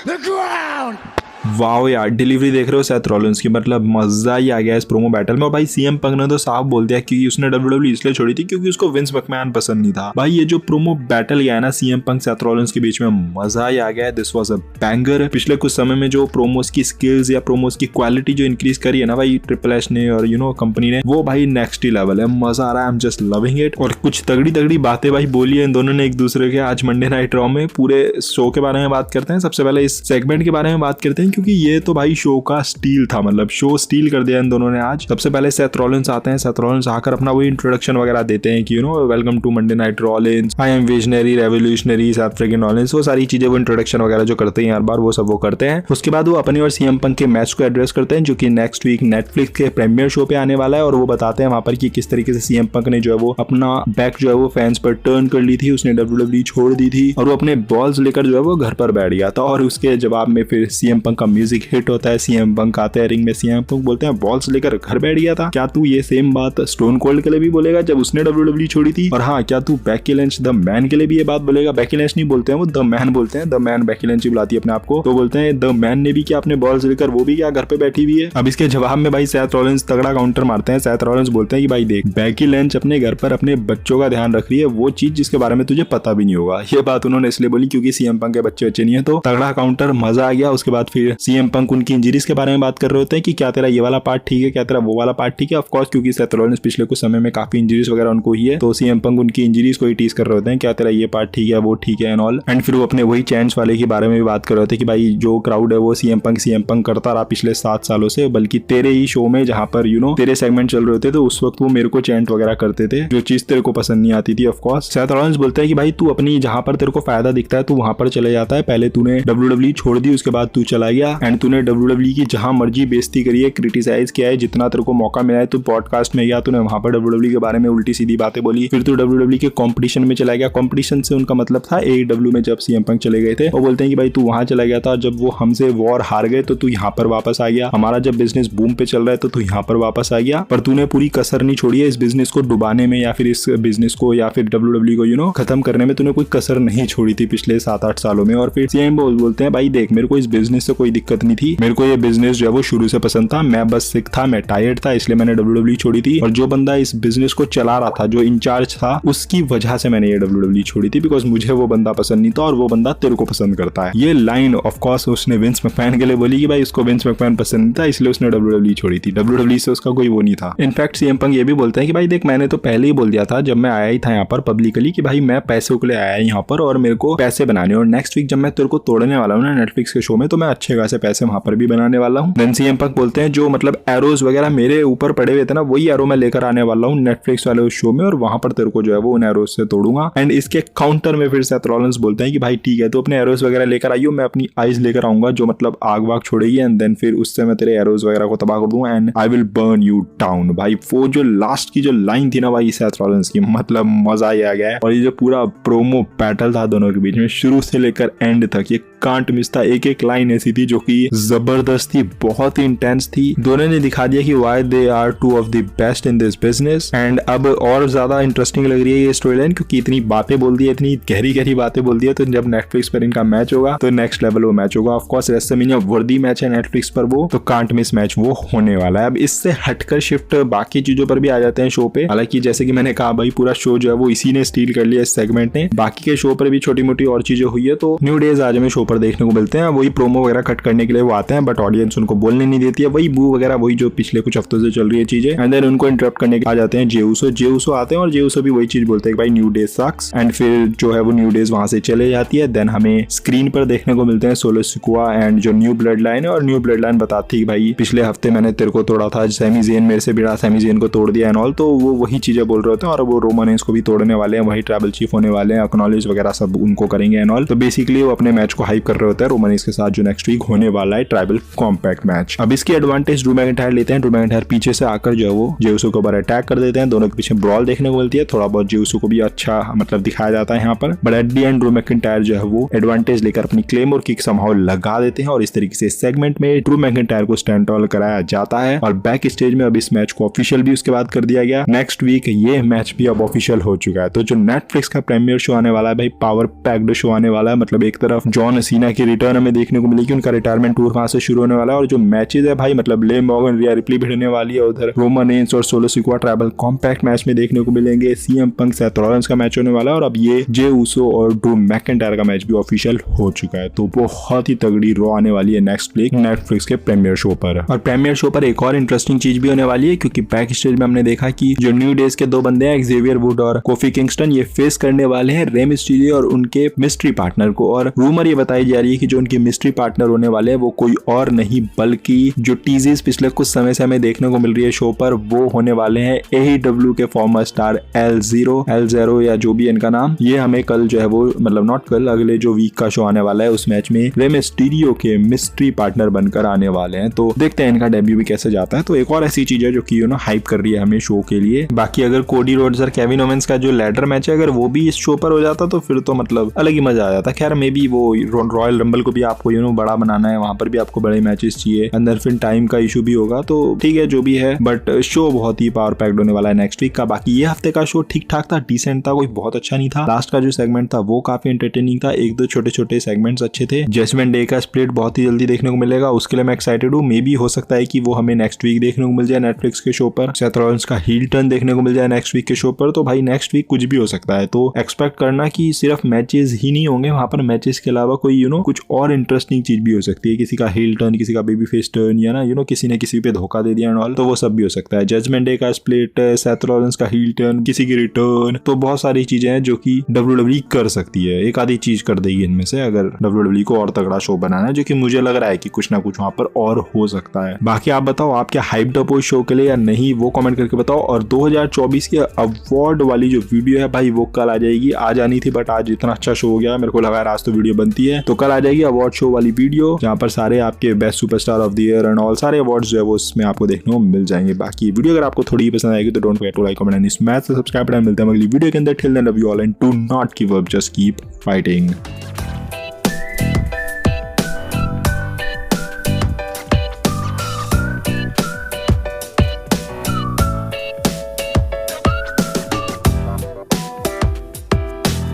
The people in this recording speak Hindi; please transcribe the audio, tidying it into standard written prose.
the ground. वाओ यार, डिलीवरी देख रहे हो सेथ रॉलिंस की, मतलब मजा ही आ गया इस प्रोमो बैटल में। और भाई सीएम पंक ने तो साफ बोल दिया कि उसने डब्ल्यूडब्ल्यूई इसलिए छोड़ी थी क्योंकि उसको विंस मैकमैन पसंद नहीं था। भाई ये जो प्रोमो बैटल गया है ना सीएम पंक सेथ रॉलिंस के बीच में, मजा ही आ गया। This was a banger. पिछले कुछ समय में जो प्रोमोस की स्किल्स या प्रोमोस की क्वालिटी जो इंक्रीज करी है ना भाई ट्रिपल एच ने और कंपनी ने, वो भाई नेक्स्ट ही लेवल है। मजा आ रहा है, I am just loving it. और कुछ तगड़ी तगड़ी बातें भाई बोली है इन दोनों ने एक दूसरे के। आज मंडे नाइट रॉ में पूरे शो के बारे में बात करते हैं। सबसे पहले इस सेगमेंट के बारे में बात करते हैं क्योंकि ये तो भाई शो का स्टील था, मतलब शो स्टील कर दिया इन दोनों ने आज। सबसे पहले सेथ रॉलिंस आते हैं। सेथ रॉलिंस आकर अपना वही इंट्रोडक्शन वगैरह देते हैं कि welcome to Monday night Rollins, I am visionary revolutionary Seth freaking Rollins, वो सारी चीजें, वो इंट्रोडक्शन वगैरह जो करते हैं हर बार वो सब वो करते हैं। उसके बाद वो अपनी और सीएम पंक के मैच को एड्रेस करते हैं जो कि नेक्स्ट वीक नेटफ्लिक्स के प्रीमियर शो पे आने वाला है। और वो बताते हैं वहां पर कि किस तरीके से सीएम पंक ने जो है वो अपना बैक जो है वो फैंस पर टर्न कर ली थी, उसने डब्ल्यूडब्ल्यूई छोड़ दी थी और वो अपने बॉल्स लेकर जो है वो घर पर बैठ गया था। और उसके जवाब में फिर सीएम पंक का म्यूजिक हिट होता है। सीएम पंक आते हैं रिंग में। सीएम पंक बोलते हैं बॉल्स लेकर घर बैठ गया था, क्या तू ये सेम बात स्टोन कोल्ड के लिए भी बोलेगा जब उसने डब्ल्यूडब्ल्यूई छोड़ी थी? और हाँ, क्या तू बेकी लिंच द मैन के लिए भी ये बात बोलेगा? बेकी लिंच नहीं बोलते हैं वो, द मैन बोलते हैं। द मैन बेकी लिंच ही बुलाती है अपने आप को, तो बोलते हैं द मैन ने भी क्या अपने बॉल्स लेकर वो भी क्या घर पे बैठी हुई है? अब इसके जवाब में भाई सेथ रॉलिंस तगड़ा काउंटर मारते हैं। सेथ रॉलिंस बोलते हैं कि भाई देख, बेकी लिंच अपने घर पर अपने बच्चों का ध्यान रख रही है, वो चीज जिसके बारे में तुझे पता भी नहीं होगा। ये बात उन्होंने इसलिए बोली क्योंकि सीएम पंक के बच्चे नहीं है। तो तगड़ा काउंटर, मजा आ गया। उसके बाद फिर सीएम पंक उनकी इंजरीज के बारे में बात कर रहे होते हैं कि क्या तेरा ये वाला पार्ट ठीक है, क्या तेरा वो वाला पार्ट ठीक है। ऑफ कोर्स क्योंकि सेथ रॉलिंस पिछले कुछ समय में काफी इंजरीज वगैरह उनको ही है, तो सीएम पंक उनकी इंजरीज को ही टीज कर रहे होते हैं, क्या तेरा ये पार्ट ठीक है, वो ठीक है एंड ऑल। एंड फिर वो अपने वही चैंट्स वाले के बारे में भी बात कर रहे होते हैं कि भाई जो क्राउड है वो सीएम पंक करता रहा पिछले 7 सालों से, बल्कि तेरे ही शो में जहां पर तेरे सेगमेंट चल रहे होते तो उस वक्त वो मेरे को चैंट वगैरह करते थे, जो चीज तेरे को पसंद नहीं आती थी। ऑफ कोर्स सेथ रॉलिंस बोलते हैं कि भाई तू अपनी जहां पर तेरे को फायदा दिखता है तू वहां पर चले जाता है। पहले तूने डब्ल्यूडब्ल्यूई छोड़ दी, उसके बाद तू चला गया एंड तूने डब्ल्यूडब्ल्यूई की जहां मर्जी बेइज्जती करी है, क्रिटिसाइज किया है, जितना तेरे को मौका मिला है तू पॉडकास्ट में गया, तूने वहां पर डब्ल्यूडब्ल्यूई के बारे में उल्टी सीधी बातें बोली। फिर तू डब्ल्यूडब्ल्यूई के कंपटीशन में चला गया। कंपटीशन से उनका मतलब था एईडब्ल्यू में जब सीएम पंक चले गए थे। वो बोलते हैं कि भाई तू वहां चला गया था, जब वो हमसे वॉर हार गए तो तू यहाँ पर वापस आ गया। हमारा जब बिजनेस बूम पे चल रहा है तो तू यहाँ पर वापस आ गया, पर तूने पूरी कसर नहीं छोड़ी है इस बिजनेस को डुबाने में या फिर इस बिजनेस को या फिर डब्ल्यूडब्ल्यूई को खत्म करने में। तूने कोई कसर नहीं छोड़ी थी पिछले 7-8 सालों में। और फिर सीएम बोलते हैं भाई देख, मेरे को इस बिजनेस से कोई दिक्कत नहीं थी, मेरे को ये बिजनेस जो है वो शुरू से पसंद था, मैं बस सिक था, मैं टायर्ड था, इसलिए मैंने डब्ल्यूडब्ल्यूई छोड़ी थी। और जो बंदा इस बिजनेस को चला रहा था, जो इंचार्ज था, उसकी वजह से मैंने ये डब्ल्यूडब्ल्यूई छोड़ी थी, बिकॉज मुझे वो बंदा पसंद नहीं था और वो बंदा तेरे को पसंद करता है। ये लाइन ऑफ कोर्स उसने विंस मैकमैन के लिए बोली कि भाई उसको विंस मैकमैन पसंद नहीं था, इसलिए उसने डब्ल्यूडब्ल्यूई छोड़ी थी। डब्ल्यूडब्ल्यूई से उसका कोई वो नहीं था। इनफैक्ट सीएम पंक ये भी बोलते हैं कि भाई देख, मैंने तो पहले ही बोल दिया था जब मैं आया ही था यहाँ पर पब्लिकली कि भाई मैं पैसों के लिए आया यहाँ पर और मेरे को पैसे बनाने, और नेक्स्ट वीक जब मैं तेरे को तोड़ने वाला हूँ ना नेटफ्लिक्स के शो में, तो मैं अच्छे खासे पैसे वहां पर भी बनाने वाला हूँ। देन सीएम पंक बोलते हैं जो मतलब एरोज वगैरह मेरे ऊपर पड़े हुए थे ना, वही एरो मैं लेकर आने वाला हूँ नेटफ्लिक्स वाले उस शो में और वहां पर तेरे को जो है वो उन एरोज से तोड़ूंगा। एंड इसके काउंटर में फिर सेथ रॉलिंस बोलते हैं कि भाई ठीक है, तो अपने एरोज वगैरह लेकर आइयो, मैं अपनी आइज लेकर आऊंगा जो मतलब आग वाग छोड़ेगी एंड देन फिर उससे मैं तेरे एरोज वगैरह को तबाह कर दूंगा and I will burn you down. भाई वो जो लास्ट की जो लाइन थी ना भाई सेथ रॉलिंस की, मतलब मजा ही आ गया है। और ये जो पूरा प्रोमो बैटल था दोनों के बीच में शुरू से लेकर एंड तक, ये कांट मिस था। एक एक लाइन ऐसी थी जो कि जबरदस्त थी, बहुत ही इंटेंस थी। दोनों ने दिखा दिया कि why they are two of the best in this business. And अब और ज्यादा इंटरेस्टिंग लग रही है ये स्टोरी लाइन क्योंकि इतनी बातें बोल दी है, इतनी गहरी गहरी बातें बोल दी है। तो जब नेटफ्लिक्स पर इनका मैच होगा तो नेक्स्ट लेवल वो मैच होगा। ऑफ कोर्स रेसलमेनिया वर्दी मैच है नेटफ्लिक्स पर वो, तो कांट मिस मैच वो होने वाला है। अब इससे हटकर शिफ्ट बाकी चीजों पर भी आ जाते हैं शो पे। हालांकि जैसे कि मैंने कहा भाई पूरा शो जो है वो इसी ने स्टील कर लिया इस सेगमेंट ने। बाकी के शो पर भी छोटी मोटी और चीजें हुई है, तो न्यू डेज आज हमें शो पर देखने को मिलते हैं। वही प्रोमो वगैरह कट करने के लिए वो आते हैं बट ऑडियंस उनको बोलने नहीं देती है, वही बू वगैरह वही जो पिछले कुछ हफ्तों से चल रही है चीजें। एंड देन उनको इंटरप्ट करने आ जाते हैं जेउसो आते हैं और जेउसो भी वही चीज बोलते हैं कि भाई न्यू डेज सक्स। एंड फिर जो है वो न्यू डेज वहां से चले जाती है। देन हमें स्क्रीन पर देखने को मिलते हैं सोलो सिकुआ एंड जो न्यू ब्लड लाइन है, और न्यू ब्लड लाइन बताती है भाई पिछले हफ्ते मैंने तेरे को तोड़ा था, सैमी ज़ेन मेरे से भिड़ा, सैमी ज़ेन को तोड़ दिया एंड ऑल। तो वो वही चीजें बोल रहे होते हैं और वो रोमन रेंस को भी तोड़ने वाले हैं, वही ट्राइबल चीफ होने वाले हैं, एक्नॉलेज वगैरह सब उनको करेंगे एंड ऑल। तो बेसिकली वो अपने मैच को हाइप कर रहे होते हैं रोमन रेंस के साथ जो नेक्स्ट वीक होने वाला है ट्राइबल कॉम्पैक्ट मैच। अब इसकी एडवांटेज ड्रू मैकिंटायर लेते हैं। ड्रू मैकिंटायर पीछे से आकर जो है वो जेउसो के ऊपर अटैक कर देते हैं, दोनों के पीछे ब्रॉल देखने को मिलती है, थोड़ा बहुत जेउसो को भी अच्छा मतलब दिखाया जाता है यहाँ पर। But at the and Drew McIntyre जो है वो एडवांटेज लेकर अपनी क्लेम और किक समहाउ लगा देते हैं और इस तरीके से इस सेगमेंट में ड्रू मैकिंटायर को स्टैंड ऑल कराया जाता है। और बैक स्टेज में अब इस मैच को ऑफिशियल भी उसके बाद कर दिया गया। नेक्स्ट वीक ये मैच भी अब ऑफिशियल हो चुका है। तो जो नेटफ्लिक्स का प्रीमियर शो आने वाला है भाई, पावर पैक्ड शो आने वाला है। मतलब एक तरफ जॉन सीना की रिटर्न हमें देखने को मिलेगी, उनका रिटायरमेंट टूर वहां से शुरू होने वाला है। और जो मैचेस है भाई मतलब लिव मॉर्गन, रिया रिप्ली भिड़ने वाली है, उधर रोमन रेंस और solo Sikoa tribal compact match में देखने को मिलेंगे। सीएम पंक सेथ रॉलिंस का मैच होने वाला है और अब ये जे ऊसो और ड्रू मैकइंटायर का मैच भी ऑफिशियल हो चुका है। तो बहुत ही तगड़ी रॉ आने वाली है नेक्स्ट वीक नेटफ्लिक्स के प्रीमियर शो पर। और प्रीमियर शो पर एक और इंटरेस्टिंग चीज भी होने वाली है, क्योंकि बैक स्टेज में हमने देखा कि जो न्यू डेज के दो बंदे हैं एक्सेवियर वुड और कोफी किंगस्टन, ये फेस करने वाले हैं रे मिस्टीरियो और उनके मिस्ट्री पार्टनर को। और रूमर ये बताई जा रही है कि जो उनके मिस्ट्री पार्टनर होने वाले हैं वो कोई और नहीं बल्कि जो टीजेस पिछले कुछ समय से हमें देखने को मिल रही है शो पर, वो होने वाले हैं AEW के फॉर्मर स्टार एल0 या जो भी इनका नाम। ये हमें कल जो है वो मतलब नॉट कल, अगले जो वीक का शो आने वाला है उस मैच में रे मिस्टीरियो के मिस्ट्री पार्टनर बनकर आने वाले हैं। तो देखते हैं इनका डेब्यू भी कैसे जाता है। तो एक और ऐसी चीज है जो कि हाइप कर रही है हमें शो के लिए। बाकी अगर कोडी रोड्स और केविन ओवेंस का जो लैडर मैच है अगर वो भी इस शो पर हो जाता तो फिर तो मतलब अलग ही मजा आ जाता। खैर मे बी वो रॉयल रंबल को भी आपको बड़ा बनाना है, वहां पर भी आपको बड़े मैचेस चाहिए, अंदर फिर टाइम का इशू भी होगा। तो ठीक है जो भी है, बट शो बहुत ही पावर पैक्ड होने वाला है नेक्स्ट वीक का। बाकी ये हफ्ते का शो ठीक ठाक था, डिसेंट था, कोई बहुत अच्छा नहीं था। लास्ट का जो सेगमेंट था वो काफी एंटरटेनिंग था, एक दो छोटे छोटे सेगमेंट्स अच्छे थे। जजमेंट डे का स्प्लिट बहुत ही जल्दी देखने को मिलेगा, उसके लिए मैं एक्साइटेड हूँ। मे बी हो सकता है कि वो हमें नेक्स्ट वीक देखने को मिल जाए नेटफ्लिक्स के शो पर। सेथ रॉलिंस का हील टर्न देखने को मिल जाए नेक्स्ट वीक के शो पर। तो भाई नेक्स्ट वीक कुछ भी हो सकता है, तो एक्सपेक्ट करना कि सिर्फ मैचेस ही नहीं होंगे वहां पर, मैचेस के अलावा कोई कुछ और इंटरेस्टिंग चीज भी हो सकती है। किसी का हील टर्न, किसी का बेबी फेस टर्न, या ना किसी ने किसी पे धोखा दे दिया एंड तो वो सब भी हो सकता है। जजमेंट डे का स्प्लिट, सेथ रॉलिंस का हील टर्न, किसी की रिटर्न, तो बहुत सारी चीजें हैं जो कि WWE कर सकती है। एक आधी चीज कर देगी इनमें से अगर WWE को और तगड़ा शो बनाना है, जो कि मुझे लग रहा है कि कुछ ना कुछ वहां पर और हो सकता है। बाकी आप बताओ आप क्या हाइप्ड अप हो शो के लिए या नहीं, वो कमेंट करके बताओ। और 2024 के अवार्ड वाली जो वीडियो है भाई वो कल आ जाएगी, आज आनी थी बट आज इतना अच्छा शो हो गया मेरे को लगा आज तो वीडियो बनती है, तो कल आ जाएगी अवार्ड शो वाली वीडियो, जहां पर सारे आपके best superstar of the year and all सारे अवार्ड्स जो है वो उसमें आपको देखने को मिल जाएंगे। बाकी वीडियो अगर आपको थोड़ी पसंद आएगी तो don't forget to like, comment and smash the subscribe button. मिलते हैं अगली वीडियो के अंदर। Till then love you all and do not give up, just keep fighting.